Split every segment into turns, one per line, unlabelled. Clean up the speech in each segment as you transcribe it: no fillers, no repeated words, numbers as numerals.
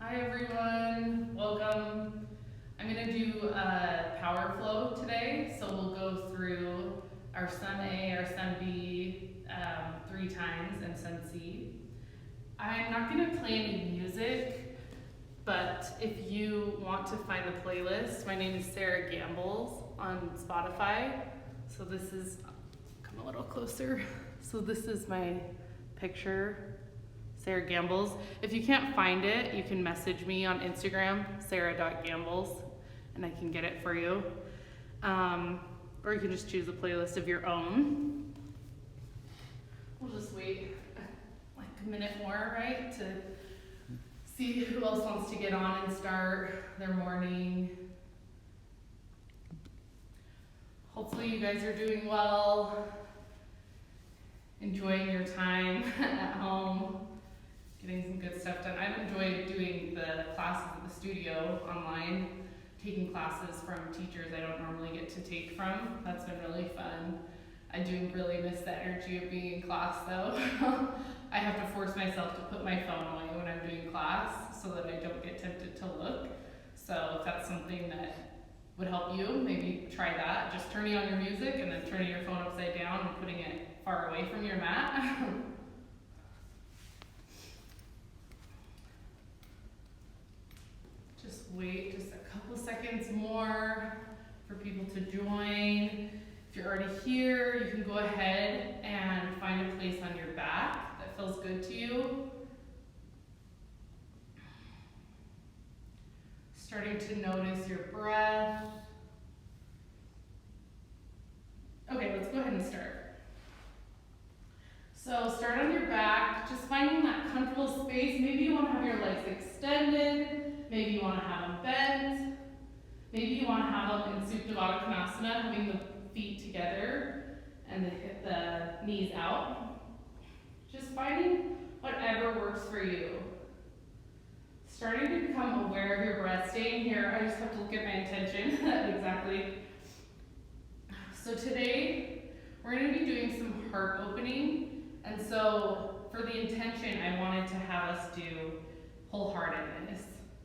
Hi everyone, welcome. I'm going to do a power flow today, so we'll go through our Sun A, our Sun B 3 times, and Sun C. I'm not going to play any music, but if you want to find the playlist, my name is Sarah Gambles on Spotify. So this is, come a little closer. So this is my picture, Sarah Gambles. If you can't find it, you can message me on Instagram, sarah.gambles, and I can get it for you. Or you can just choose a playlist of your own. We'll just wait like a minute more, right, to see who else wants to get on and start their morning. Hopefully you guys are doing well, enjoying your time at home, getting some good stuff done. I've enjoyed doing the classes at the studio online, taking classes from teachers I don't normally get to take from. That's been really fun. I do really miss the energy of being in class though. I have to force myself to put my phone away when I'm doing class so that I don't get tempted to look. So if that's something that would help you, maybe try that. Just turning on your music and then turning your phone upside down and putting it far away from your mat. Just wait just a couple seconds more for people to join. If you're already here, you can go ahead and find a place on your back that feels good to you. Starting to notice your breath. Okay, let's go ahead and start. So start on your back, just finding that comfortable space. Maybe you want to have your legs extended. Maybe you want to have them bent. Maybe you want to have them in Supta Konasana, having the feet together and the knees out. Just finding whatever works for you. Starting to become aware of your breath. Staying here, I just have to look at my intention exactly. So today, we're going to be doing some heart opening. And so for the intention, I wanted to have us do wholeheartedness.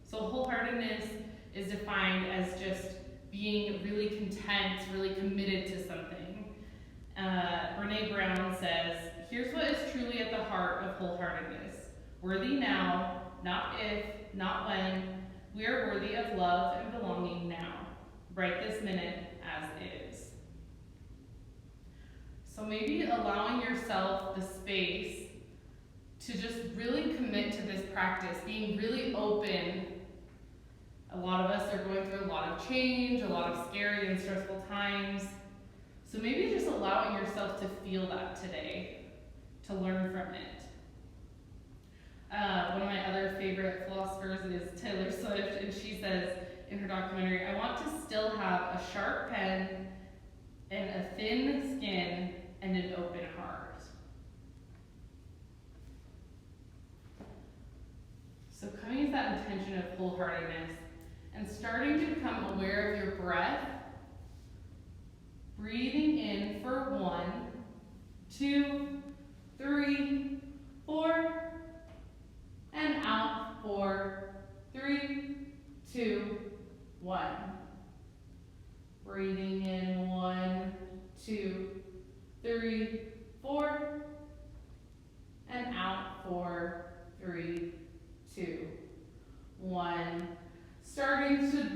So wholeheartedness is defined as just being really content, really committed to something. Brene Brown says, here's what is truly at the heart of wholeheartedness. Worthy now, not if, not when. We are worthy of love and belonging now, right this minute as is. So maybe allowing yourself the space to just really commit to this practice, being really open. A lot of us are going through a lot of change, a lot of scary and stressful times. So maybe just allowing yourself to feel that today, to learn from it. One of my other favorite philosophers is Taylor Swift, and she says in her documentary, I want to still have a sharp pen and a thin skin and an open heart. So coming to that intention of wholeheartedness and starting to become aware of your breath, breathing in for 1, 2, 3, 4, and out for 3, 2, 1. Breathing in 1, 2, 3, 4, and out for 3, 2, 1. Starting to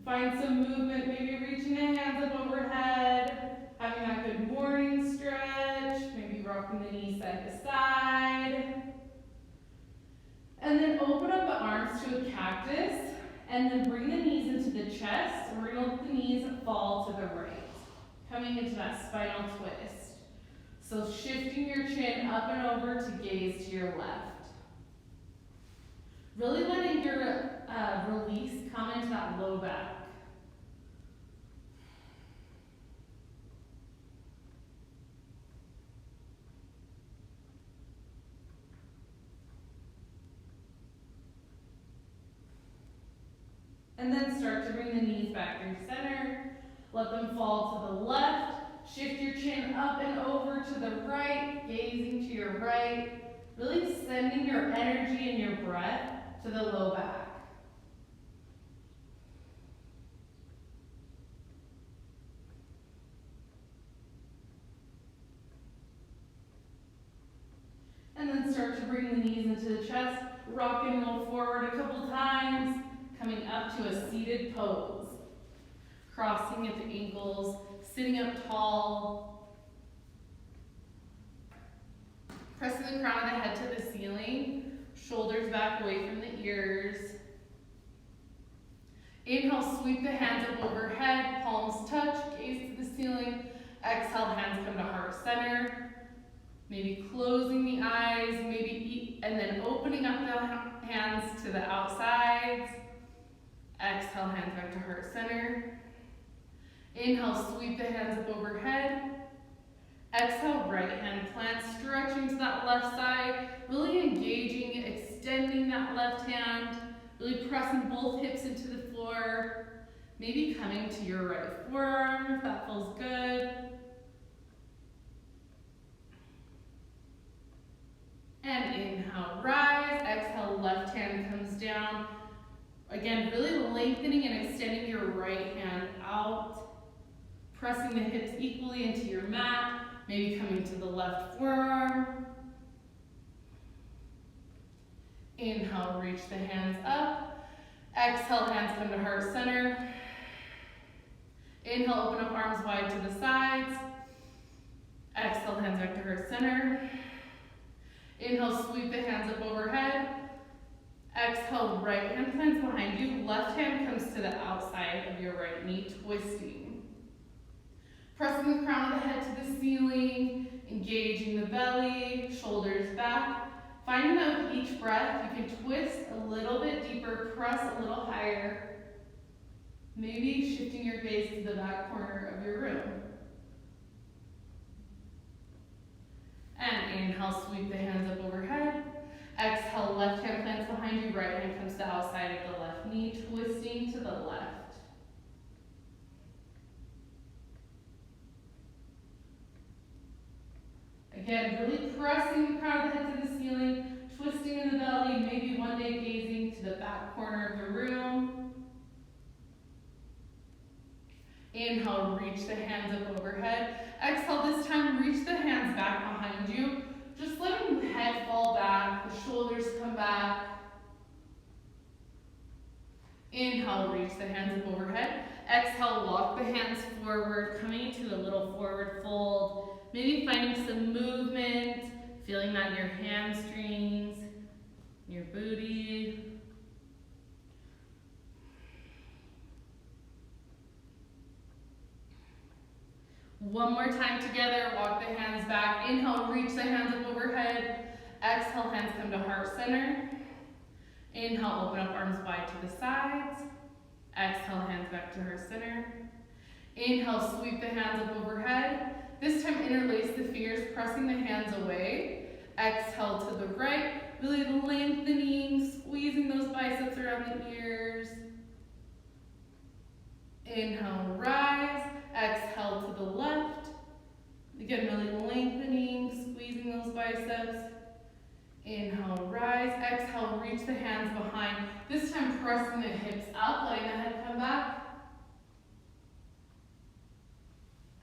find some movement, maybe reaching the hands up overhead, having that good morning stretch, maybe rocking the knees side to side. And then open up the arms to a cactus, and then bring the knees into the chest. We're going to let the knees fall to the right, coming into that spinal twist. So shifting your chin up and over to gaze to your left. Really letting your release come into that low back. And then start to bring the knees back through center. Let them fall to the left. Shift your chin up and over to the right, gazing to your right. Really sending your energy and your breath to the low back. And then start to bring the knees into the chest, rock and roll forward a couple times, coming up to a seated pose. Crossing at the ankles, sitting up tall. Pressing the crown of the head to the ceiling, shoulders back away from the ears. Inhale, sweep the hands up overhead, palms touch, gaze to the ceiling. Exhale, hands come to heart center. Maybe closing the eyes, and then opening up the hands to the outsides. Exhale, hands back to heart center. Inhale, sweep the hands up overhead. Exhale, right hand plant, stretching to that left side, really engaging, extending that left hand, really pressing both hips into the floor. Maybe coming to your right forearm if that feels good. And inhale, rise. Exhale, left hand comes down. Again, really lengthening and extending your right hand out. Pressing the hips equally into your mat. Maybe coming to the left forearm. Inhale, reach the hands up. Exhale, hands come to heart center. Inhale, open up arms wide to the sides. Exhale, hands back to heart center. Inhale, sweep the hands up overhead. Exhale, right hand plants behind you. Left hand comes to the outside of your right knee, twisting. Pressing the crown of the head to the ceiling, engaging the belly, shoulders back. Finding that with each breath, you can twist a little bit deeper, press a little higher. Maybe shifting your gaze to the back corner of your room. And inhale, sweep the hands up overhead. Exhale, left hand plants behind you, right hand comes to the outside of the left knee, twisting to the left. Again, really pressing the crown of the head to the ceiling, twisting in the belly, maybe one day gazing to the back corner of the room. Inhale, reach the hands up overhead. Exhale, this time reach the hands back behind you. Just letting the head fall back, the shoulders come back. Inhale, reach the hands up overhead. Exhale, walk the hands forward, coming to a little forward fold. Maybe finding some movement, feeling that in your hamstrings, your booty. One more time together, walk the hands back. Inhale, reach the hands up overhead. Exhale, hands come to heart center. Inhale, open up arms wide to the sides. Exhale, hands back to heart center. Inhale, sweep the hands up overhead. This time, interlace the fingers, pressing the hands away. Exhale to the right, really lengthening, squeezing those biceps around the ears. Inhale, rise. Exhale to the left. Again, really lengthening, squeezing those biceps. Inhale, rise. Exhale, reach the hands behind. This time, pressing the hips up, letting the head come back.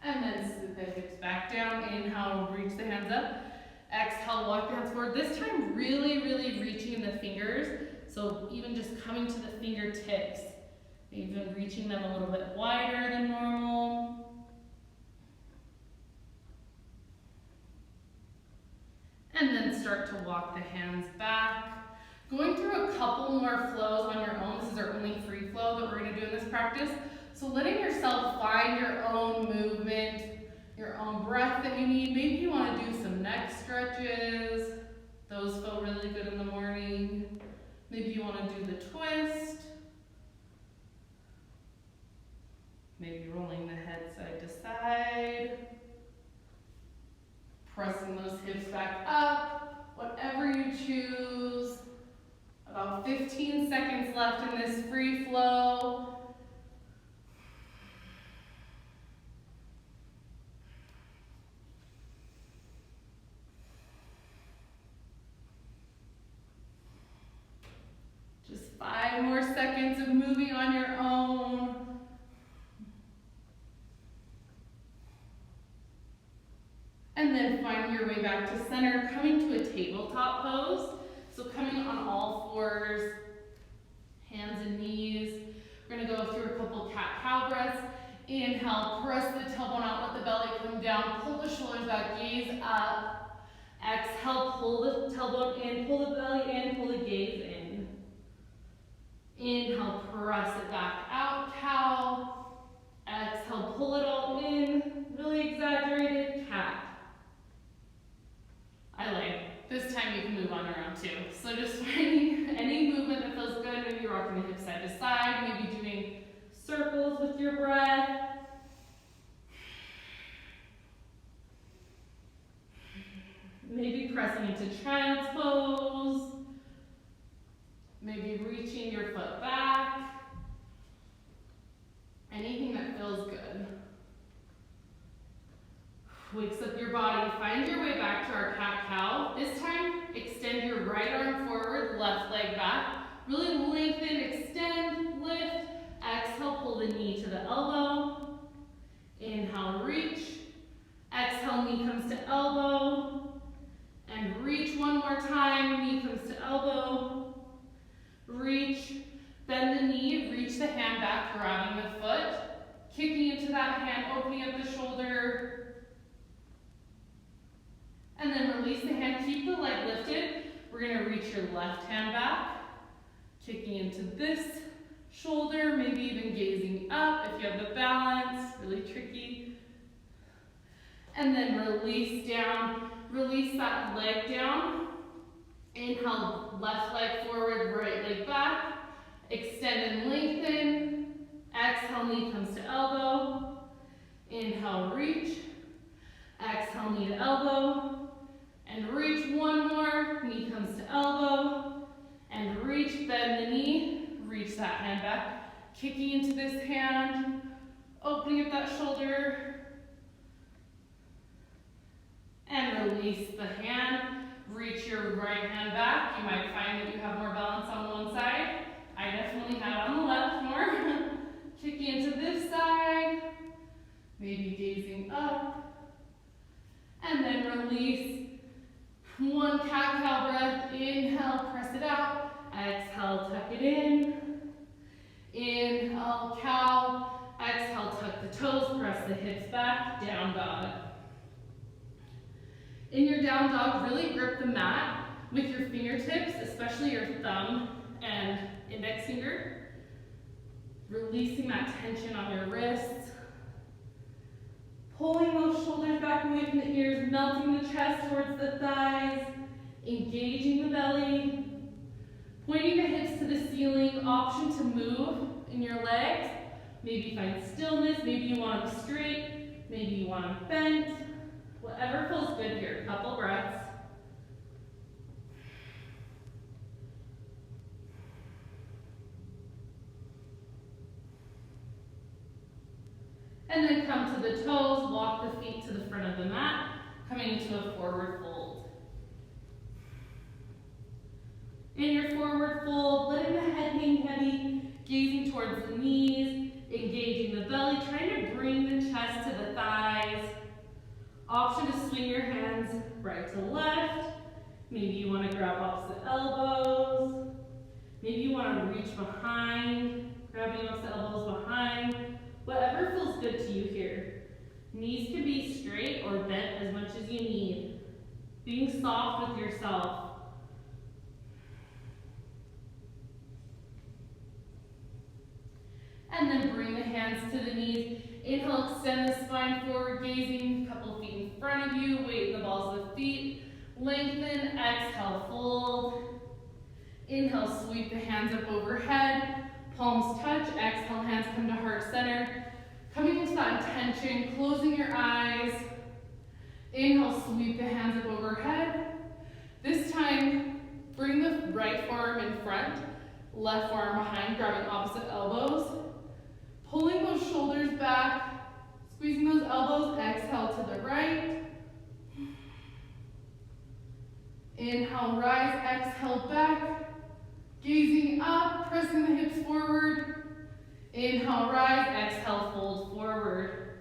And then sit the hips back down. Inhale, reach the hands up. Exhale, walk the hands forward. This time, really reaching the fingers. So even just coming to the fingertips. Even reaching them a little bit wider than normal. And then start to walk the hands back. Going through a couple more flows on your own. This is our only free flow that we're going to do in this practice. So letting yourself find your own movement, your own breath that you need. Maybe you want to do some neck stretches. Those feel really good in the morning. Maybe you want to do the twist. Maybe rolling the head side to side. Pressing those hips back up. Whatever you choose. About 15 seconds left in this free flow. seconds of moving on your own. And then find your way back to center, coming to a tabletop pose. So coming on all fours, hands and knees. We're gonna go through a couple cat-cow breaths. Inhale, press the tailbone out, let the belly come down, pull the shoulders back, gaze up. Exhale, pull the tailbone in, pull the belly in, pull the gaze in. Inhale, press it back out, cow. Exhale, pull it all in, really exaggerated, cat. I like. This time you can move on around too. So just finding any movement that feels good. Maybe you're rocking the hips side to side, maybe doing circles with your breath. Maybe pressing into child's pose. Maybe reaching your foot back. Anything that feels good. Wakes up your body. Find your way back to our cat-cow. This time, extend your right arm forward, left leg back. Really lengthen, extend, lift. Exhale, pull the knee to the elbow. Inhale, reach. Exhale, knee comes to elbow. And reach one more time. Knee comes to elbow. Reach. Bend the knee, reach the hand back, grabbing the foot. Kicking into that hand, opening up the shoulder. And then release the hand, keep the leg lifted. We're gonna reach your left hand back. Kicking into this shoulder, maybe even gazing up if you have the balance, really tricky. And then release down, release that leg down. Inhale, left leg forward, right leg back. Extend and lengthen. Exhale, knee comes to elbow. Inhale, reach. Exhale, knee to elbow. And reach one more, knee comes to elbow. And reach, bend the knee, reach that hand back. Kicking into this hand, opening up that shoulder. And release the hand, reach your right hand back. You might find that you have more balance on one side. I definitely had on the left more. Kicking into this side, maybe gazing up. And then release. One cat-cow breath. Inhale, press it out. Exhale, tuck it in. Inhale, cow. Exhale, tuck the toes, press the hips back. Down dog. In your down dog, really grip the mat with your fingertips, especially your thumb and index finger. Releasing that tension on your wrists. Pulling those shoulders back away from the ears, melting the chest towards the thighs, engaging the belly, pointing the hips to the ceiling, option to move in your legs. Maybe find stillness, maybe you want them straight, maybe you want them bent. Whatever feels good here, couple breaths. And then come to the toes, walk the feet to the front of the mat, coming into a forward fold. In your forward fold, letting the head hang heavy, gazing towards the knees, engaging the belly, trying to bring the chest to the thighs. Option to swing your hands right to left. Maybe you want to grab opposite elbows. Maybe you want to reach behind, grabbing opposite elbows behind. Whatever feels good to you here. Knees can be straight or bent as much as you need. Being soft with yourself. And then bring the hands to the knees. Inhale, extend the spine forward, gazing, a couple feet in front of you, weight in the balls of the feet. Lengthen, exhale, fold. Inhale, sweep the hands up overhead. Palms touch, exhale, hands come to heart center. Coming into that intention, closing your eyes. Inhale, sweep the hands up overhead. This time, bring the right forearm in front, left forearm behind, grabbing opposite elbows. Pulling those shoulders back, squeezing those elbows, exhale to the right. Inhale, rise, exhale back. Gazing up, pressing the hips forward. Inhale, rise, exhale, fold forward.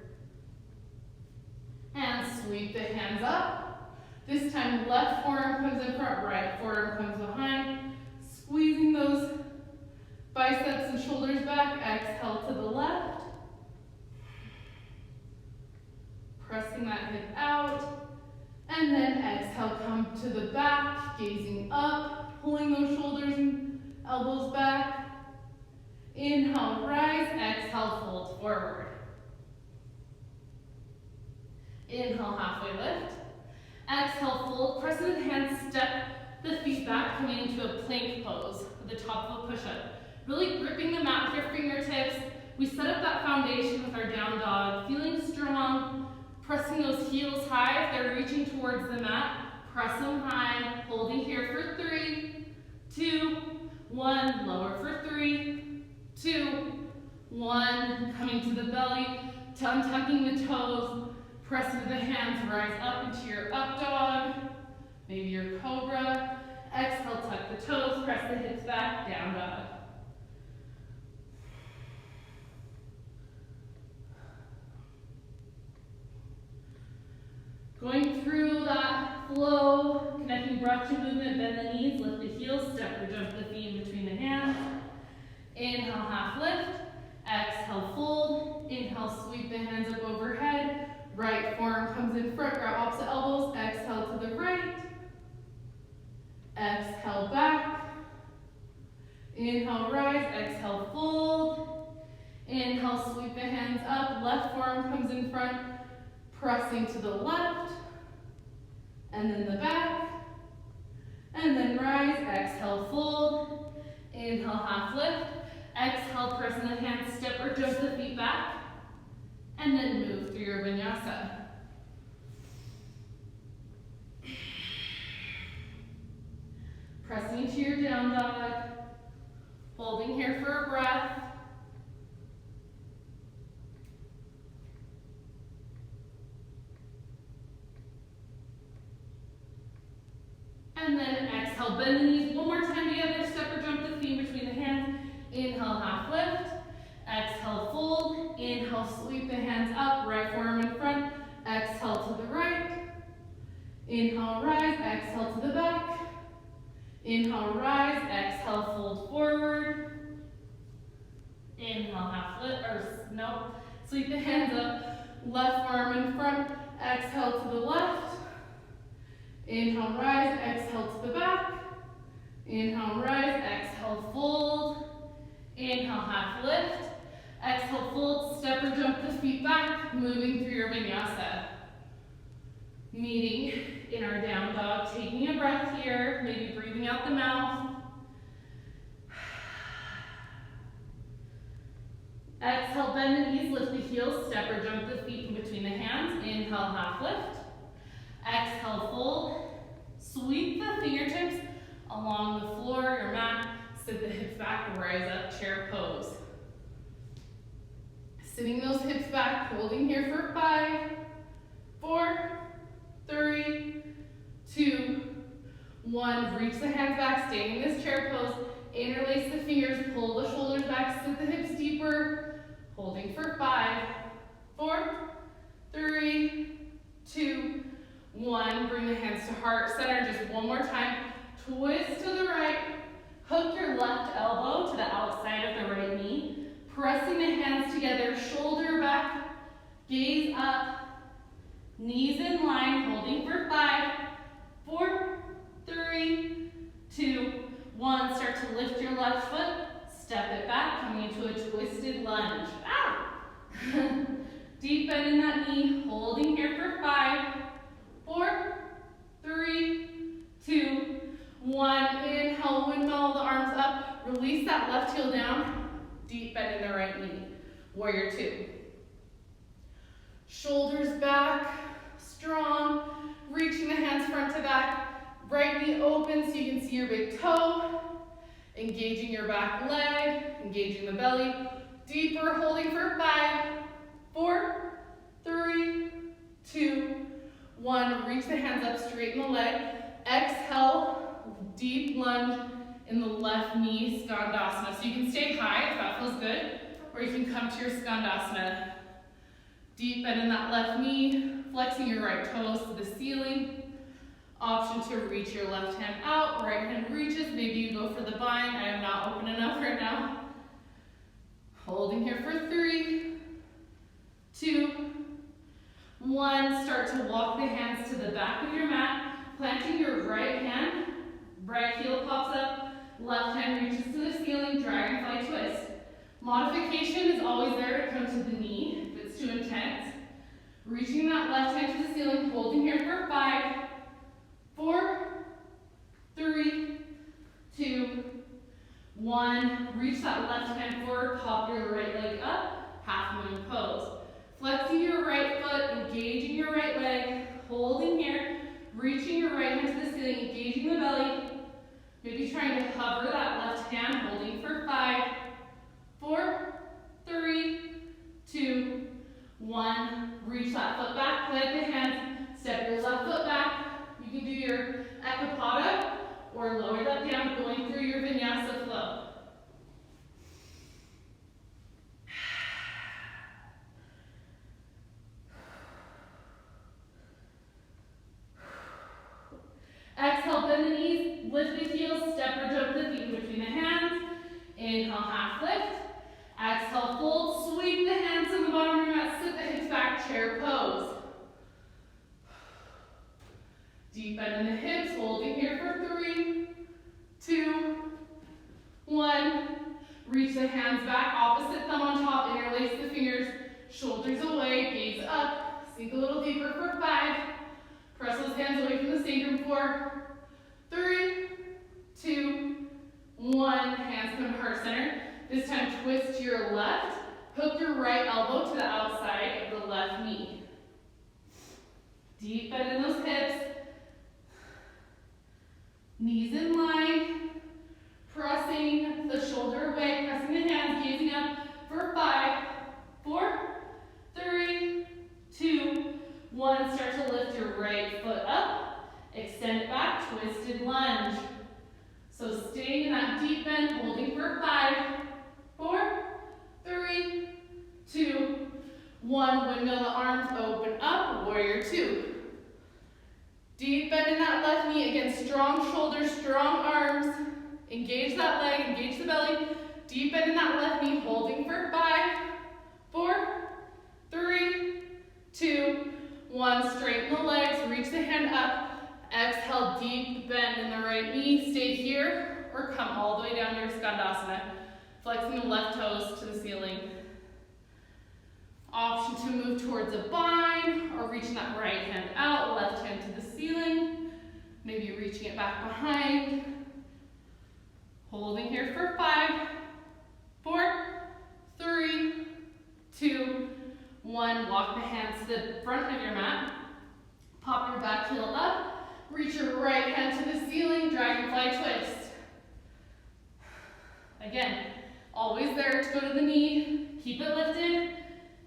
And sweep the hands up. This time, left forearm comes in front, right forearm comes behind. Squeezing those biceps and shoulders back. Exhale to the left. Pressing that hip out. And then exhale, come to the back, gazing up, pulling those shoulders and elbows back. Inhale, rise, exhale, fold forward. Inhale, halfway lift. Exhale, fold, press into the hands, step the feet back, coming into a plank pose at the top of a push-up. Really gripping the mat with your fingertips. We set up that foundation with our down dog, feeling strong, pressing those heels high. If they're reaching towards the mat, press them high, holding here for 3, 2, 1, lower for 3, 2, 1, coming to the belly, untucking the toes, press into the hands, rise up into your up dog, maybe your cobra. Exhale, tuck the toes, press the hips back, down dog. Going through that flow, connecting breath to movement, bend the knees, lift the heels, step or jump the feet in between the hands. Inhale, half lift. Exhale, fold. Inhale, sweep the hands up overhead. Right forearm comes in front, grab opposite elbows. Exhale to the right. Exhale, back. Inhale, rise. Exhale, fold. Inhale, sweep the hands up. Left forearm comes in front, pressing to the left. And then the back. And then rise. Exhale, fold. Inhale, half lift. Exhale, press in the hands, step or jump the feet back. And then move through your vinyasa. Pressing into your down dog. Holding here for a breath. And then exhale, bend the knees one more time together, step or jump the feet between the hands. Inhale, half lift. Exhale, fold. Inhale, sweep the hands up, right forearm in front. Exhale to the right. Inhale, rise. Exhale to the back. Inhale, rise. Exhale, fold forward. Inhale, half lift, or no. Sweep the hands up, left forearm in front. Exhale to the left. Inhale, rise. Exhale to the back. Inhale, rise. Exhale, fold. Inhale, half lift. Exhale, fold, step or jump the feet back, moving through your vinyasa. Meeting in our down dog, taking a breath here, maybe breathing out the mouth. Exhale, bend the knees, lift the heels, step or jump the feet in between the hands. Inhale, half lift. Exhale, fold. Sweep the fingertips along the floor, your mat. Sit the hips back, rise up, chair pose. Sitting those hips back, holding here for 5, 4, 3, 2, 1. Reach the hands back, staying in this chair pose. Interlace the fingers, pull the shoulders back, sit the hips deeper. Holding for 5, 4, 3, 2, 1. Bring the hands to heart center just one more time. Twist to the right. Hook your left elbow to the outside of the right knee. Pressing the hands together, shoulder back, gaze up, knees in line, holding for 5, 4, 3, 2, 1. Start to lift your left foot, step it back, coming into a twisted lunge. Ah! Deep bend in that knee, holding here for 5, 4, 3, 2, 1. Inhale, windmill the arms up, release that left heel down. Deep bend in the right knee. Warrior 2. Shoulders back, strong. Reaching the hands front to back. Right knee open so you can see your big toe. Engaging your back leg, engaging the belly. Deeper, holding for 5, 4, 3, 2, 1. Reach the hands up, straighten the leg. Exhale, deep lunge in the left knee Skandasana. So you can stay high if that feels good, or you can come to your Skandasana. Deep bend in that left knee, flexing your right toes to the ceiling. Option to reach your left hand out, right hand reaches. Maybe you go for the bind. I am not open enough right now. Holding here for 3, 2, 1. Start to walk the hands to the back of your mat, planting your right hand. Right heel pops up, left hand reaches to the ceiling, dragonfly twist. Modification is always there to come to the knee if it's too intense. Reaching that left hand to the ceiling, holding here for 5, 4, 3, 2, 1. Reach that left hand forward, pop your right leg up, half moon pose. Flexing your right foot, engaging your right leg, holding here, reaching your right hand to the ceiling, engaging the belly. Maybe trying to hover that left hand, holding for 5, 4, 3, 2, 1. Reach that foot back, plant the hands, step your left foot back. You can do your Ekapada or lower that down, going through your Vinyasa flow. Exhale, bend the knees, lift the heels, step or jump the feet between the hands. Inhale, half lift. Exhale, fold, sweep the hands to the bottom of your mat, sit the hips back, chair pose. Deep bend in the hips, holding here for 3, 2, 1. Reach the hands back, opposite thumb on top, interlace the fingers, shoulders away, gaze up, sink a little deeper for 5. Press those hands away from the sacrum. 4, 3, 2, 1. Hands come to heart center. This time twist to your left. Hook your right elbow to the outside of the left knee. Deep bend in those hips. Knees in line. Pressing the shoulder away, pressing the hands, gazing up for 5, 4, 3, 2, 1. Start to lift your right foot up. Extend it back, twisted lunge. So staying in that deep bend, holding for 5, 4, 3, 2, 1. Windmill the arms, open up, warrior 2. Deep bend in that left knee. Again, strong shoulders, strong arms. Engage that leg, engage the belly. Deep bend in that left knee, holding for 5, 4, 3, 2, 1. Straighten the legs, reach the hand up. Exhale, deep bend in the right knee. Stay here or come all the way down to your Skandasana. Flexing the left toes to the ceiling. Option to move towards a bind or reaching that right hand out, left hand to the ceiling. Maybe reaching it back behind. Holding here for 5, 4, 3, 2, 1. Walk the hands to the front of your mat. Pop your back heel up. Reach your right hand to the ceiling, dragonfly twist. Again, always there to go to the knee. Keep it lifted.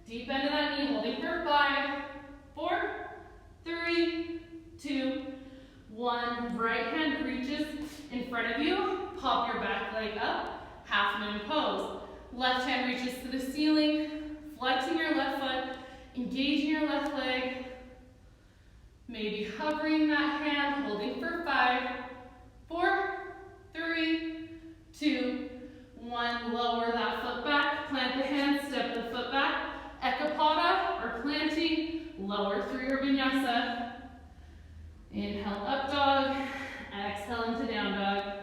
Deep bend in that knee, holding for 5, 4, 3, 2, 1. Right hand reaches in front of you. Pop your back leg up, half moon pose. Left hand reaches to the ceiling, flexing your left foot, engaging your left leg. Maybe hovering that hand, holding for 5, 4, 3, 2, 1. Lower that foot back, plant the hand, step the foot back. Ekapada or planting, lower through your vinyasa. Inhale, up dog. Exhale into down dog.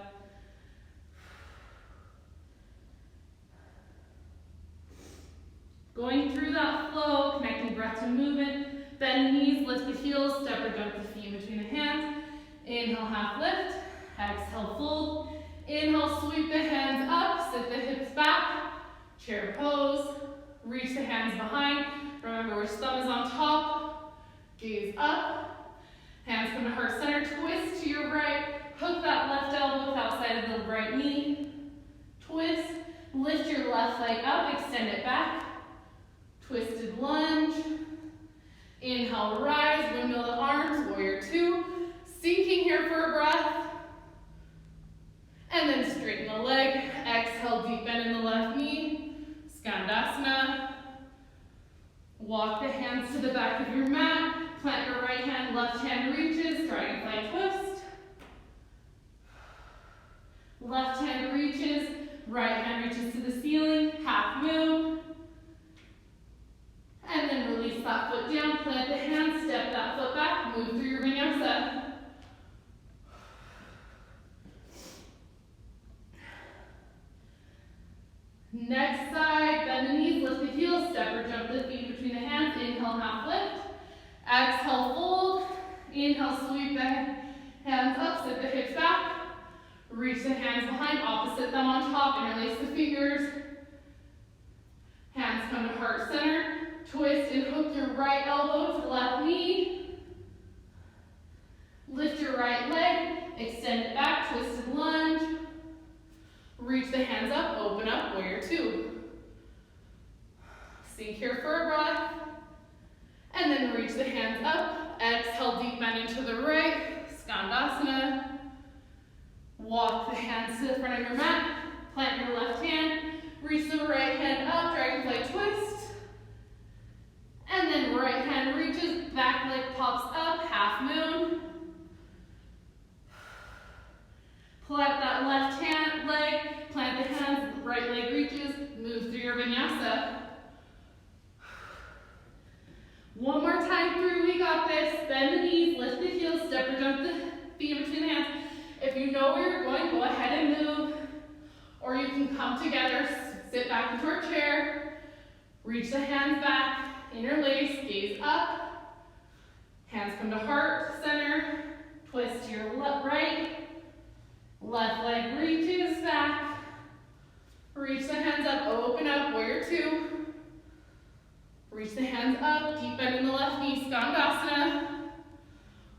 Going through that flow, connecting breath to movement. Bend the knees, lift the heels, step or jump the feet between the hands. Inhale, half lift. Exhale, fold. Inhale, sweep the hands up, sit the hips back. Chair pose. Reach the hands behind. Remember which thumb is on top. Gaze up. Hands come to heart center. Twist to your right. Hook that left elbow with outside of the right knee. Twist. Lift your left leg up. Extend it back. Twisted lunge. Inhale, rise. Windmill the arms. Warrior 2. Sinking here for a breath. And then the leg. Exhale, deep bend in the left knee. Skandasana. Walk the hands to the back of your mat. Plant your right hand, left hand reaches, dragonfly twist. Left hand reaches, right hand reaches to the ceiling, half moon. And then release that foot down, plant the hand, step that foot back, move through your vinyasa. Next side, bend the knees, lift the heels, step or jump the feet between the hands, inhale, half lift. Exhale, fold. Inhale, sweep the hands up, sit the hips back. Reach the hands behind, opposite thumb on top, interlace the fingers. Hands come to heart center. Twist and hook your right elbow to the left knee. Lift your right leg, extend it back, twisted lunge. Reach the hands up, open up, warrior two. Sink here for a breath. And then reach the hands up. Exhale, deep bend into the right, Skandasana. Walk the hands to the front of your mat. Plant your left hand. Reach the right hand up, dragonfly twist. And then right hand reaches, back leg pops up, half moon. Plant that left hand leg, plant the hands, right leg reaches, move through your vinyasa. One more time through, we got this. Bend the knees, lift the heels, step or jump the feet in between the hands. If you know where you're going, go ahead and move. Or you can come together, sit back into our chair, reach the hands back, interlace, gaze up. Hands come to heart, center, twist to your left, right. Left leg reaches back. Reach the hands up, open up, warrior two. Reach the hands up, deep bend in the left knee, Skandasana.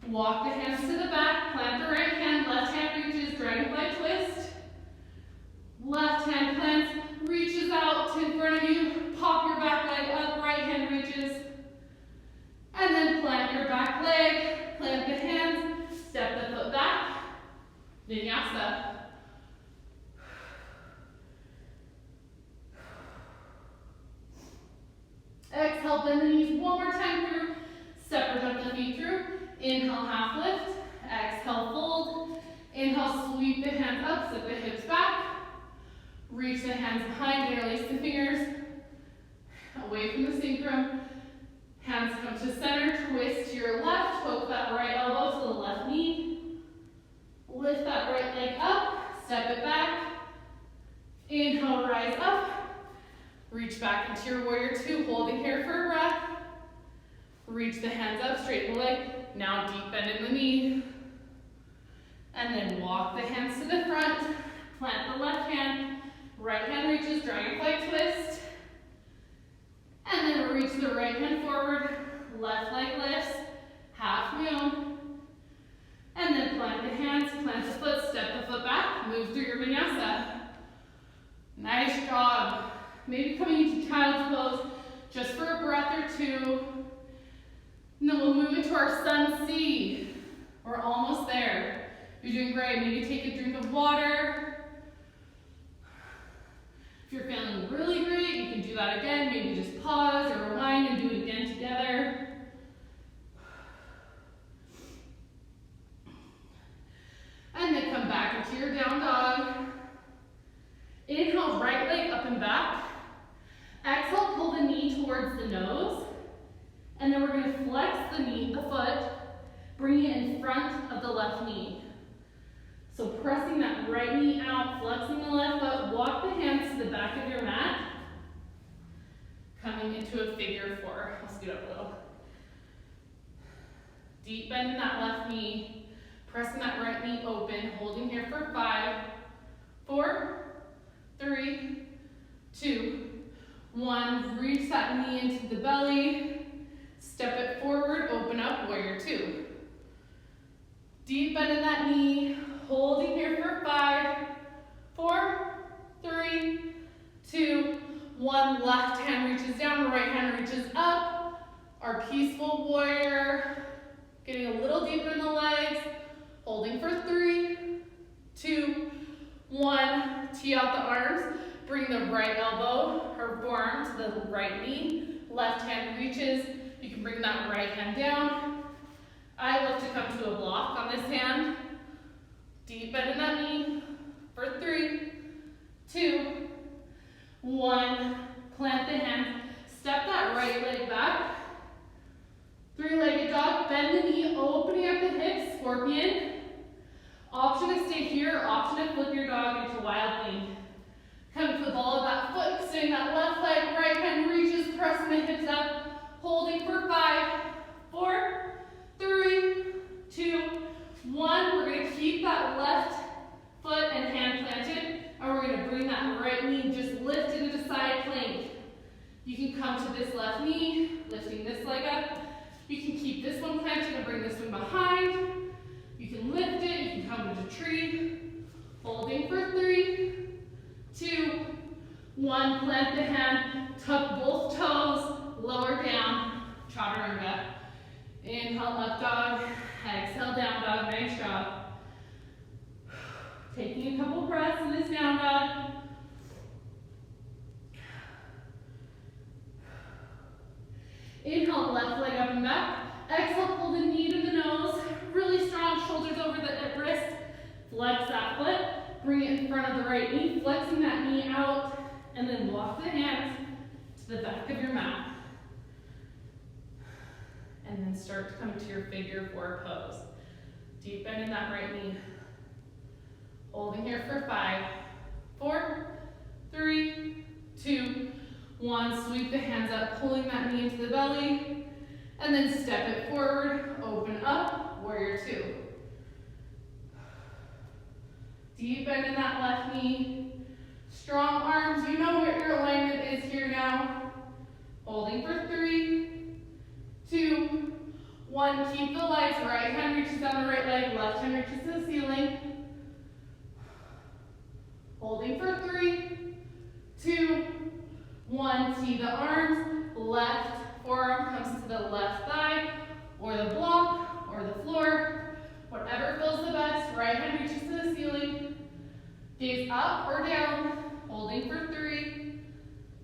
Walk the hands to the back, plant the right hand, left hand reaches, dragonfly twist. Left hand plants, reaches out in front of you, pop your back leg up, right hand reaches. And then plant your back leg, plant the hands, step the foot back, vinyasa. Exhale, bend the knees one more time through, step or jump the feet through. Inhale, half lift. Exhale, fold. Inhale, sweep the hands up, sit the hips back. Reach the hands behind, interlace the fingers. Away from the sacrum. Hands come to center, twist to your left, hook that right elbow to the left knee. Lift that right leg up, step it back. Inhale, rise up. Reach back into your warrior two, holding here for a breath. Reach the hands up, straighten the leg. Now deep bend in the knee. And then walk the hands to the front. Plant the left hand. Right hand reaches, dragonfly twist. And then reach the right hand forward. Left leg lifts, half moon. And then plant the hands, plant the foot, step the foot back, move through your vinyasa. Nice job. Maybe coming into child's pose just for a breath or two. And then we'll move into our sun C. We're almost there. You're doing great. Maybe take a drink of water. If you're feeling really great, you can do that again. Maybe just pause or rewind and do it again together. And then come back into your down dog. Inhale, right leg up and back. Exhale, pull the knee towards the nose. And then we're going to flex the knee, the foot, bring it in front of the left knee. So pressing that right knee out, flexing the left foot, walk the hands to the back of your mat. Coming into a figure four. I'll scoot up a little. Deep bend in that left knee. Pressing that right knee open, holding here for 5, 4, 3, 2, 1. Reach that knee into the belly. Step it forward, open up, warrior two. Deep bend in that knee, holding here for 5, 4, 3, 2, 1. Left hand reaches down, right hand reaches up. Our peaceful warrior. Getting a little deeper in the legs. Holding for 3, 2, 1. tee out the arms, bring the right elbow or forearm to the right knee, left hand reaches, you can bring that right hand down. I love to come to a block on this hand, deep bend in that knee, for 3, 2, 1, plant the hand, step that right leg back, 3-legged dog, bend the knee, opening up the hips, scorpion. Option to stay here, option to flip your dog into wild wing. Come to the ball of that foot, extending that left leg, right hand reaches, pressing the hips up, holding for 5, 4, 3, 2, 1. We're going to keep that left foot and hand planted, and we're going to bring that right knee just lifted into side plank. You can come to this left knee, lifting this leg up. You can keep this one planted and bring this one behind. You can lift it, you can come into tree, holding for 3, 2, 1, plant the hand, tuck both toes, lower down, chaturanga. Inhale, up dog, exhale, down dog, nice job. Taking a couple breaths in this down dog. Inhale, left leg up and back. Exhale, pull the knee to the nose. Really strong, shoulders over the wrist. Flex that foot. Bring it in front of the right knee, flexing that knee out, and then walk the hands to the back of your mat. And then start to come to your figure 4 pose. Deep bend in that right knee. Holding here for 5, 4, 3, 2, 1. Sweep the hands up, pulling that knee into the belly. And then step it forward, open up, warrior 2. Deep bend in that left knee. Strong arms, you know what your alignment is here now. Holding for 3, 2, 1. Keep the legs, right hand reaches down the right leg, left hand reaches to the ceiling. Holding for 3, 2, 1. Tee the arms, left forearm comes to the left thigh, or the block, or the floor, whatever feels the best. Right hand reaches to the ceiling. Gaze up or down, holding for 3,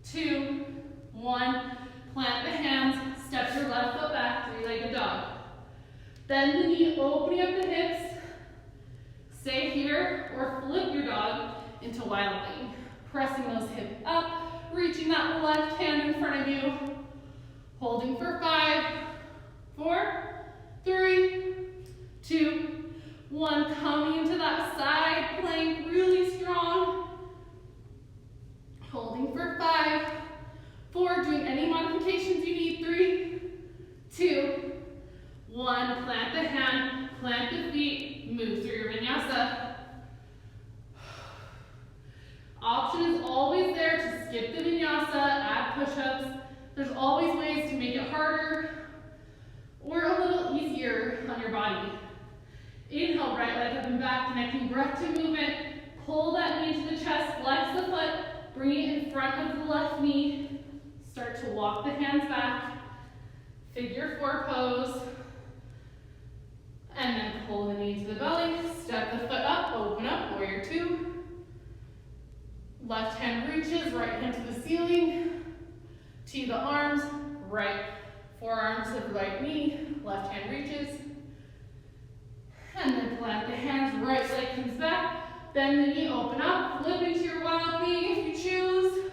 2, 1. Plant the hands, step your left foot back, 3-legged dog. Bend the knee, opening up the hips. Stay here, or flip your dog into wild wing. Pressing those hips up, reaching that left hand in front of you. Holding for 5, 4, 3, 2, 1. Coming into that side plank, really strong. Holding for 5, 4. Doing any modifications you need. 3, 2, 1. Plant the hand, plant the feet, move through your vinyasa. Option is always there to skip the vinyasa, add push-ups. There's always ways to make it harder or a little easier on your body. Inhale, right leg up and back, connecting breath to movement. Pull that knee to the chest, flex the foot, bring it in front of the left knee. Start to walk the hands back, figure 4 pose. And then pull the knee to the belly, step the foot up, open up, warrior 2. Left hand reaches, right hand to the ceiling. Tee the arms, right forearm to the right knee, left hand reaches. And then plant the hands, right leg comes back, bend the knee, open up, flip into your wild knee if you choose.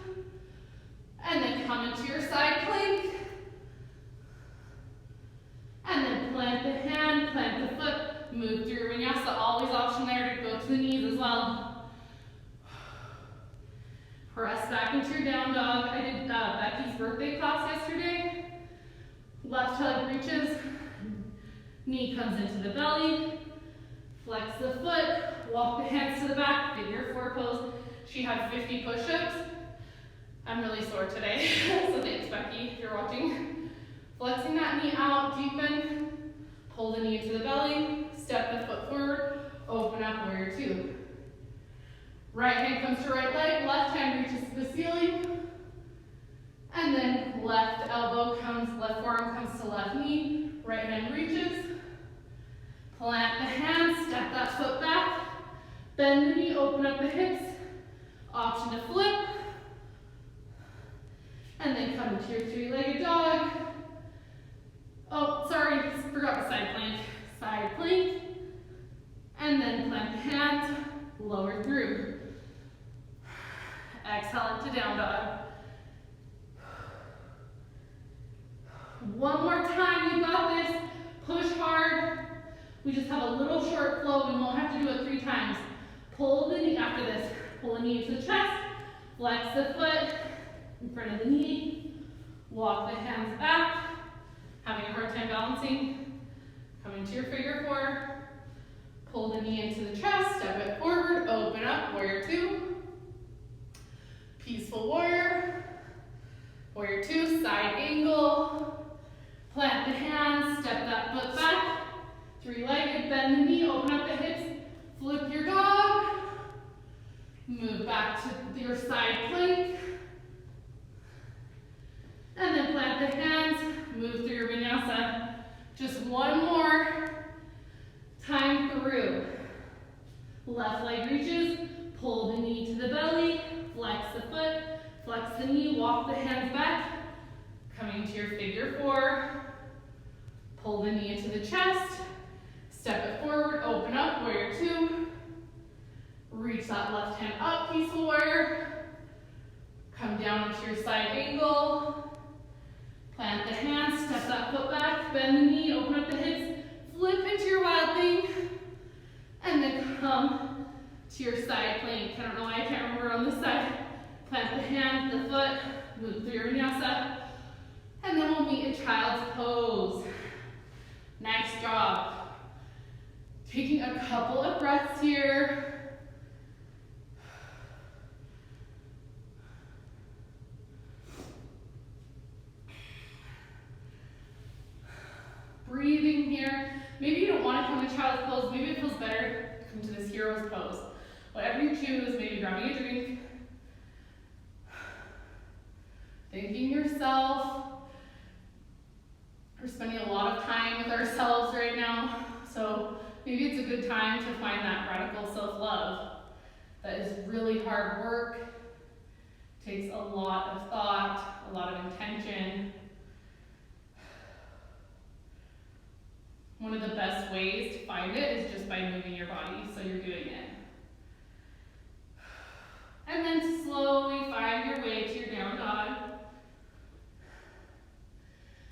And then come into your side plank. And then plant the hand, plant the foot, move through your vinyasa. Always option there to go to the knees as well. Press back into your down dog. I did Becky's birthday class yesterday. Left leg reaches, knee comes into the belly. Flex the foot, walk the hands to the back, figure 4 pose. She had 50 push-ups. I'm really sore today, so thanks Becky if you're watching. Flexing that knee out, deepen, pull the knee into the belly, step the foot forward, open up, warrior 2. Right hand comes to right leg, left hand reaches to the ceiling, and then left elbow comes, left forearm comes to left knee, right hand reaches. Plant the hands, step that foot back, bend the knee, open up the hips, Option to flip. And then come into your three-legged dog. Oh, sorry, forgot the side plank. Side plank. And then plant the hands, lower through. Exhale into down dog. One more time, you got this. Push hard. We just have a little short flow. We won't have to do it 3 times. Pull the knee after this. Pull the knee to the chest. Flex the foot in front of the knee. Walk the hands back. Having a hard time balancing. Come into your figure 4. Pull the knee into the chest. Step it forward. Open up. Warrior 2. Peaceful warrior. Warrior 2. Side angle. Plant the hands. Step that foot back. Three-legged. Bend the knee. Open up the hips. Flip your dog. Move back to your side plank. And then plant the hands. Move through your vinyasa. Just one more time through. Left leg reaches. Pull the knee to the belly. Flex the foot. Flex the knee. Walk the hands back. Coming to your figure 4. Pull the knee into the chest. Step it forward. Open up. Warrior 2. Reach that left hand up. Peaceful warrior. Come down into your side angle. Plant the hands. Step that foot back. Bend the knee. Open up the hips. Flip into your wild thing. And then come to your side plank. I don't know why I can't remember on this side. Plant the hand, the foot. Move through your vinyasa. And then we'll meet in child's pose. Nice job. Taking a couple of breaths here. Breathing here. Maybe you don't want to come to child's pose. Maybe it feels better to come to this hero's pose. Whatever you choose, maybe grabbing a drink. Thanking yourself. We're spending a lot of time with ourselves right now. So maybe it's a good time to find that radical self-love. That is really hard work. Takes a lot of thought, a lot of intention. One of the best ways to find it is just by moving your body, so you're doing it. And then slowly find your way to your down dog.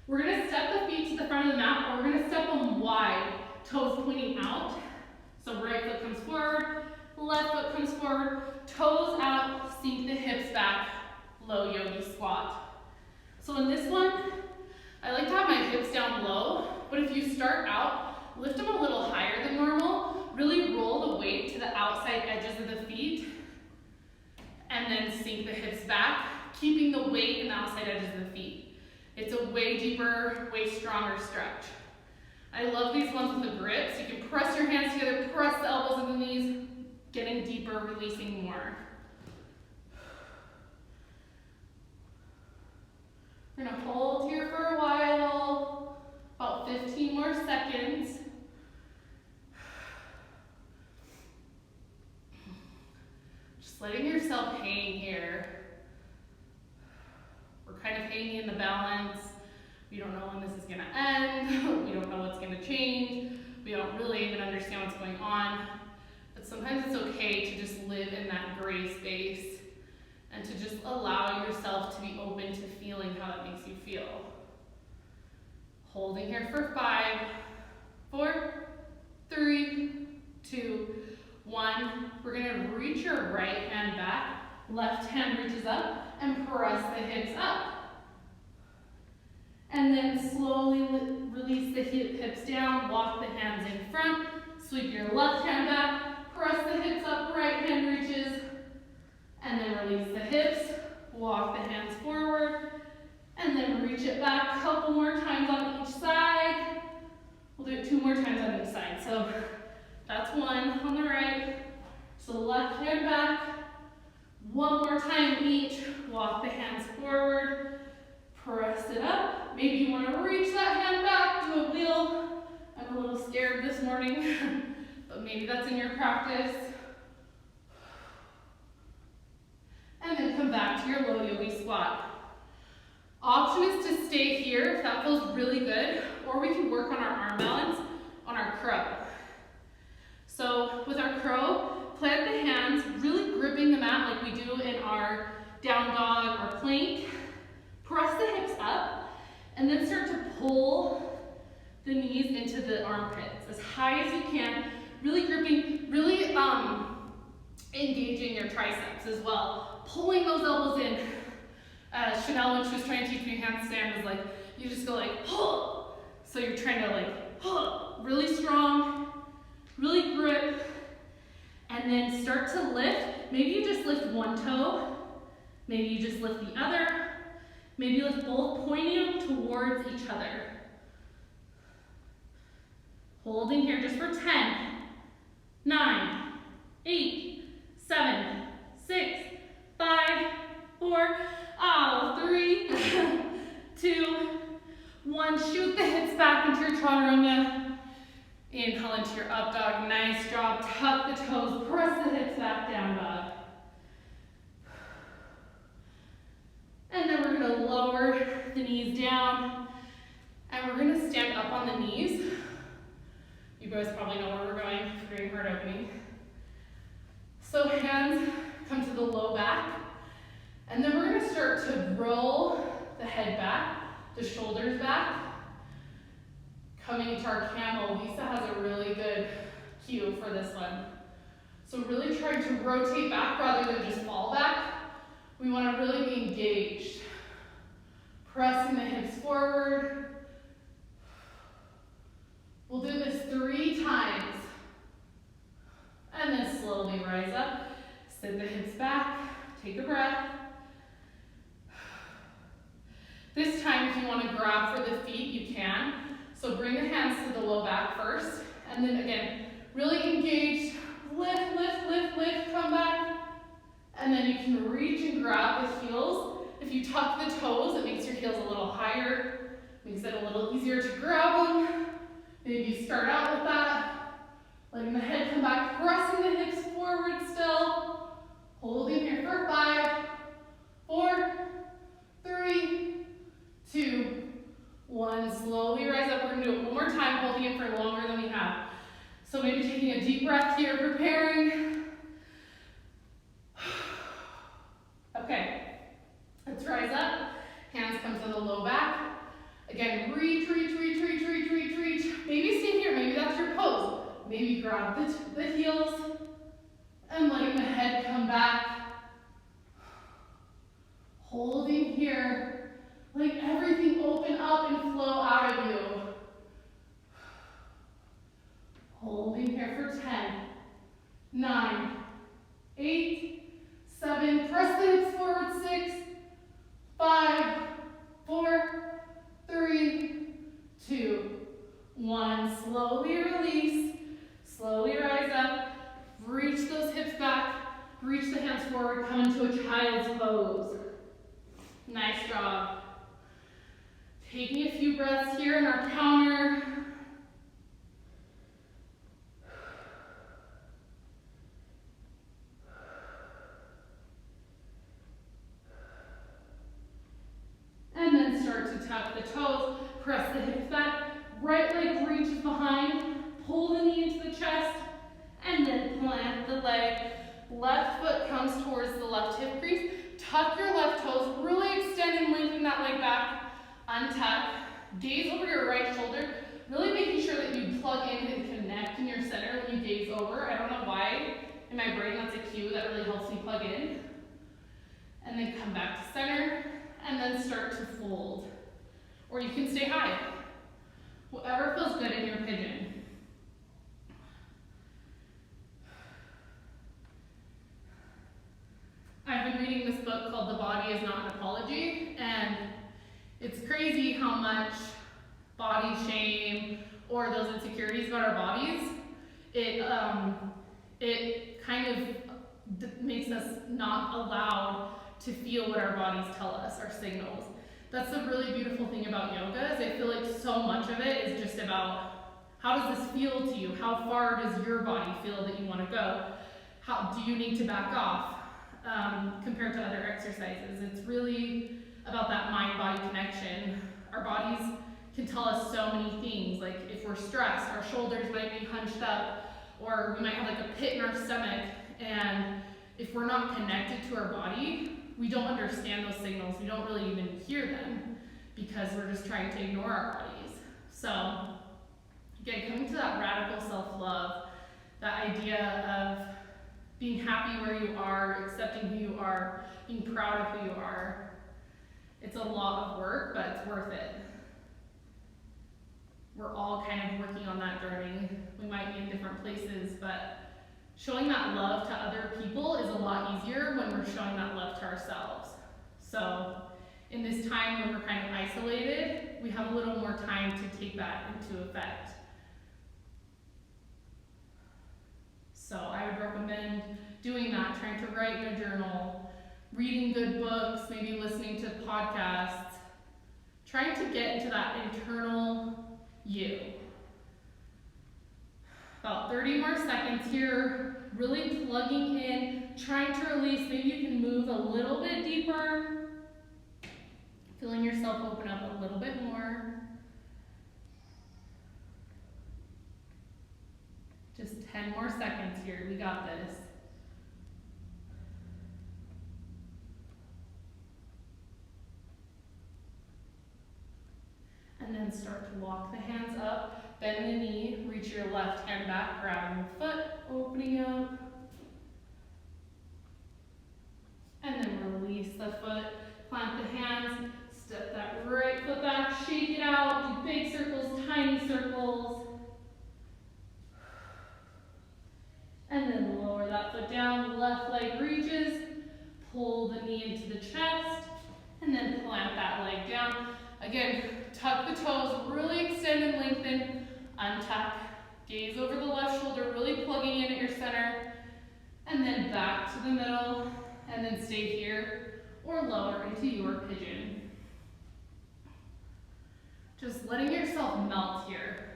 We're gonna step the feet to the front of the mat, or we're gonna step them wide, toes pointing out. So right foot comes forward, left foot comes forward, toes out, sink the hips back, low yogi squat. So in this one, I like to have my hips down low, but if you start out, lift them a little higher than normal, really roll the weight to the outside edges of the feet, and then sink the hips back, keeping the weight in the outside edges of the feet. It's a way deeper, way stronger stretch. I love these ones with the grip, so you can press your hands together, press the elbows and the knees, getting deeper, releasing more. We're gonna hold here for a while, about 15 more seconds. Just letting yourself hang here. We're kind of hanging in the balance. We don't know when this is gonna end. We don't know what's gonna change. We don't really even understand what's going on. But sometimes it's okay to just live in that gray space and to just allow yourself to be open to feeling how that makes you feel. Holding here for 5, 4, 3, 2, 1. We're gonna reach your right hand back, left hand reaches up, and press the hips up. And then slowly release the hips down, walk the hands in front, sweep your left hand back, press the hips up, right hand reaches, and then release the hips, walk the hands forward, and then reach it back a couple more times on each side. We'll do it 2 more times on each side. So that's 1 on the right. So left hand back, 1 more time each, walk the hands forward, press it up. Maybe you want to reach that hand back, do a wheel. I'm a little scared this morning, but maybe that's in your practice. back to your low yogi squat. Option is to stay here if that feels really good, or we can work on our arm balance on our crow. So with our crow, plant the hands, really gripping the mat like we do in our down dog or plank. Press the hips up, and then start to pull the knees into the armpits as high as you can, really gripping, really engaging your triceps as well. Pulling those elbows in. Chanel, when she was trying to teach me handstand, was like, you just go like, huh. So you're trying to like, huh. Really strong, really grip, and then start to lift. Maybe you just lift one toe, maybe you just lift the other, maybe lift both, pointing them towards each other. Holding here just for 10, 9, 8, 7, 6, 5, 4, 3, 2, 1. Shoot the hips back into your chaturanga. Inhale into your up dog. Nice job. Tuck the toes. Press the hips back, down dog. And then we're going to lower the knees down. And we're going to stand up on the knees. You guys probably know where we're going if you're doing heart opening. So hands come to the low back. And then we're going to start to roll the head back, the shoulders back. Coming into our camel, Lisa has a really good cue for this one. So really trying to rotate back rather than just fall back. We want to really be engaged. Pressing the hips forward. We'll do this 3 times. And then slowly rise up. Sit the hips back. Take a breath. This time, if you want to grab for the feet, you can. So bring the hands to the low back first. And then again, really engage. Lift, lift, lift, lift, come back. And then you can reach and grab the heels. If you tuck the toes, it makes your heels a little higher. Makes it a little easier to grab them. Maybe you start out with that. Letting the head come back, pressing the hips forward still. Holding here for 5, 4, 3, 2, 1. Slowly rise up. We're going to do it one more time, holding it for longer than we have. So maybe taking a deep breath here, preparing. Okay, let's rise up. Hands come to the low back. Again, reach, reach, reach, reach, reach, reach, reach. Maybe stay here, maybe that's your pose. Maybe grab the heels and letting the head come back. Holding here, like everything open up and flow out of you. Holding here for 10, 9, 8, 7, press the hips forward, 6, 5, 4, 3, 2, 1. Slowly release, slowly rise up, reach those hips back, reach the hands forward, come into a child's pose. Nice job. Taking a few breaths here in our counter. And then start to tuck the toes, press the hips back, right leg reaches behind, pull the knee into the chest, and then plant the leg. Left foot comes towards the left hip crease. Tuck your left toes, really extend and lengthen that leg back. Untuck, gaze over your right shoulder, really making sure that you plug in and connect in your center when you gaze over. I don't know why, in my brain that's a cue that really helps me plug in. And then come back to center, and then start to fold. Or you can stay high. Whatever feels good in your pigeon. I've been reading this book called The Body Is Not an Apology, and it's crazy how much body shame or those insecurities about our bodies, it kind of makes us not allowed to feel what our bodies tell us, our signals. That's the really beautiful thing about yoga, is I feel like so much of it is just about how does this feel to you? How far does your body feel that you want to go? How do you need to back off? compared to other exercises. It's really about that mind-body connection. Our bodies can tell us so many things. Like if we're stressed, our shoulders might be hunched up, or we might have like a pit in our stomach. And if we're not connected to our body, we don't understand those signals. We don't really even hear them because we're just trying to ignore our bodies. So again, coming to that radical self-love, that idea of being happy where you are, accepting who you are, being proud of who you are. It's a lot of work, but it's worth it. We're all kind of working on that journey. We might be in different places, but showing that love to other people is a lot easier when we're showing that love to ourselves. So in this time when we're kind of isolated, we have a little more time to take that into effect. So I would recommend doing that, trying to write in a journal, reading good books, maybe listening to podcasts, trying to get into that internal you. About 30 more seconds here, really plugging in, trying to release. Maybe you can move a little bit deeper, feeling yourself open up a little bit more. Just 10 more seconds here, we got this. And then start to walk the hands up, bend the knee, reach your left hand back, grabbing your foot, opening up. And then release the foot, plant the hands, step that right foot back, shake it out, do big circles, tiny circles. And then lower that foot down, left leg reaches, pull the knee into the chest, and then plant that leg down. Again, tuck the toes, really extend and lengthen, untuck, gaze over the left shoulder, really plugging in at your center, and then back to the middle, and then stay here, or lower into your pigeon. Just letting yourself melt here.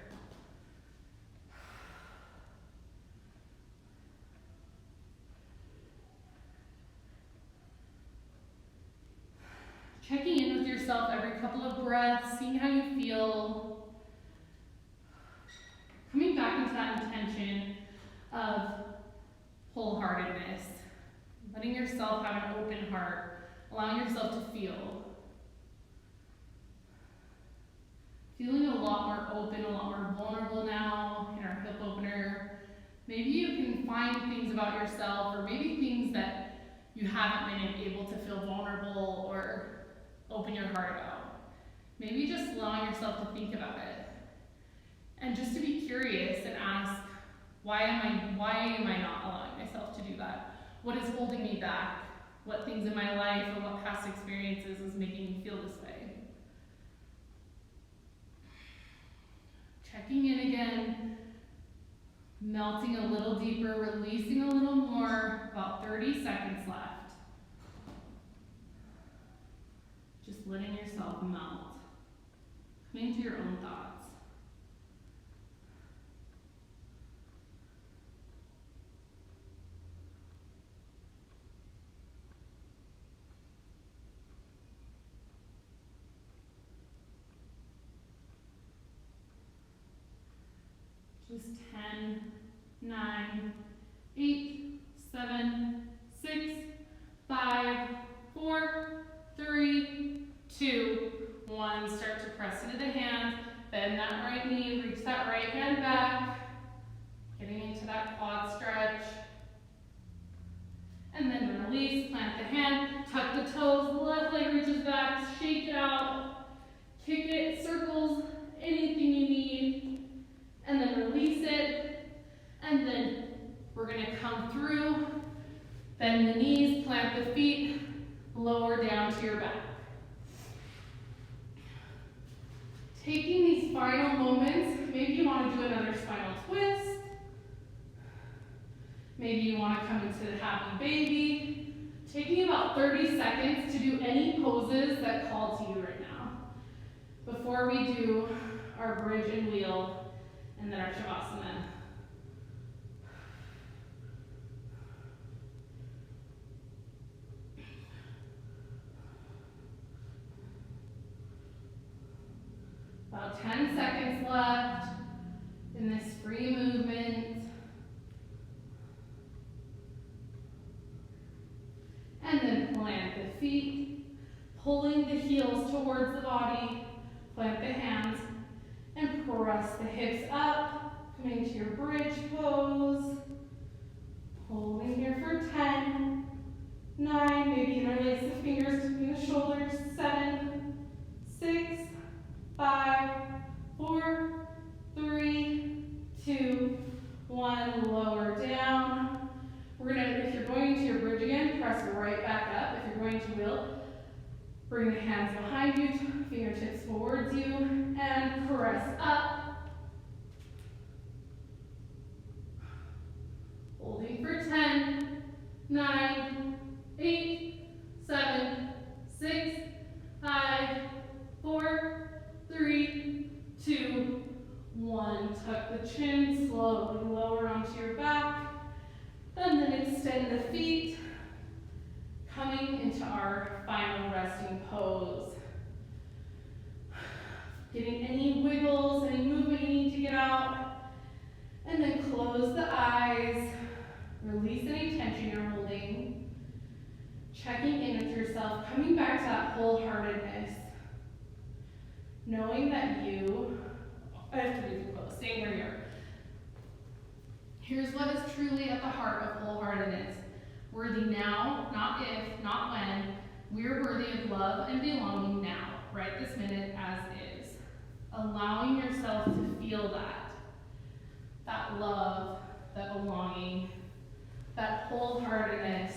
Checking in with yourself every couple of breaths, seeing how you feel. Coming back into that intention of wholeheartedness. Letting yourself have an open heart, allowing yourself to feel. Feeling a lot more open, a lot more vulnerable now in our hip opener. Maybe you can find things about yourself, or maybe things that you haven't been able to feel vulnerable or open your heart about. Maybe just allowing yourself to think about it. And just to be curious and ask, why am I not allowing myself to do that? What is holding me back? What things in my life or what past experiences is making me feel this way? Checking in again, melting a little deeper, releasing a little more, about 30 seconds left. Just letting yourself melt. Coming to your own thoughts. Just 10, 9, 8, 7, 6, 5, 4, 3, 2, 1. Start to press into the hands. Bend that right knee. Reach that right hand back. Getting into that quad stretch. And then release. Plant the hand. Tuck the toes. The left leg reaches back. Shake it out. Kick it. Circles. Anything you need. And then release it. And then we're going to come through. Bend the knees. Plant the feet. Lower down to your back. Taking these final moments, maybe you want to do another spinal twist. Maybe you want to come into the happy baby. Taking about 30 seconds to do any poses that call to you right now before we do our bridge and wheel and then our Shavasana. About 10 seconds left in this free movement. And then plant the feet, pulling the heels towards the body, plant the hands, and press the hips up, coming to your bridge pose. Holding here for 10, 9, maybe interlace the fingers between the shoulders, 7, 6, 5, 4, 3, 2, 1, lower down. We're gonna, if you're going into your bridge again, press right back up. If you're going to wheel, bring the hands behind you, fingertips towards you, and press up. Holding for 10, 9, 8, 7, 6, 5, 4, 3, 2, 1. Tuck the chin, slowly lower onto your back, and then extend the feet, coming into our final resting pose. Getting any wiggles, any movement you need to get out, and then close the eyes. Release any tension you're holding. Checking in with yourself, coming back to that wholeheartedness. Knowing that you, I have to breathe close, staying where you are. Here's what is truly at the heart of wholeheartedness. Worthy now, not if, not when. We're worthy of love and belonging now, right this minute as is. Allowing yourself to feel that love, that belonging, that wholeheartedness,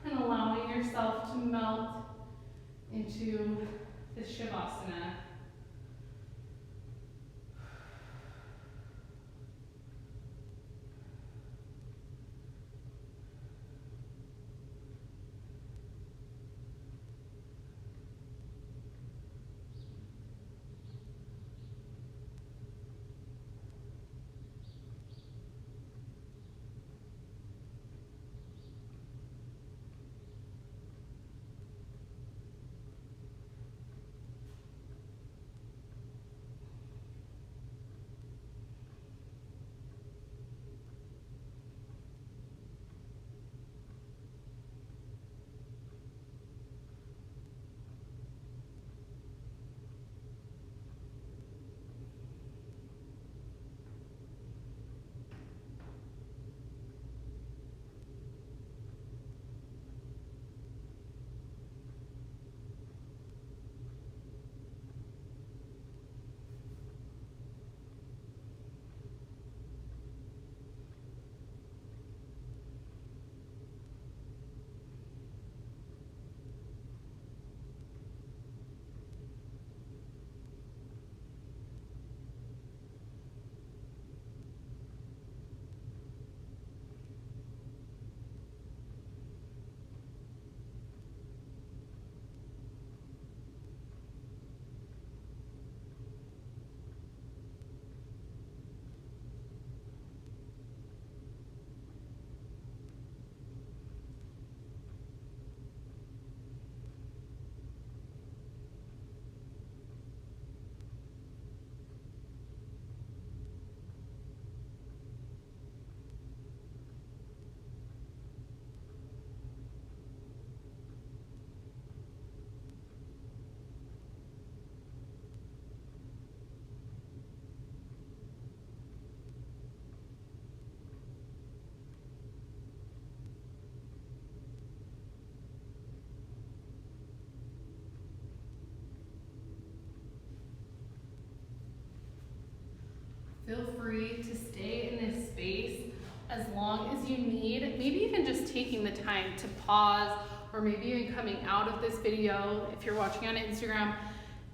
and allowing yourself to melt into this Shavasana. Feel free to stay in this space as long as you need, maybe even just taking the time to pause, or maybe even coming out of this video if you're watching on Instagram,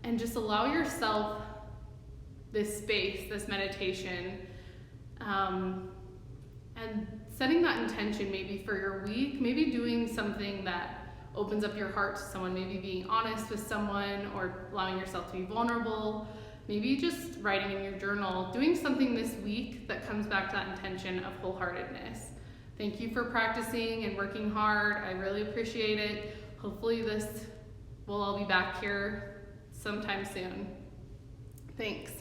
and just allow yourself this space, this meditation, and setting that intention maybe for your week, maybe doing something that opens up your heart to someone, maybe being honest with someone or allowing yourself to be vulnerable. Maybe just writing in your journal, doing something this week that comes back to that intention of wholeheartedness. Thank you for practicing and working hard. I really appreciate it. Hopefully we'll all be back here sometime soon. Thanks.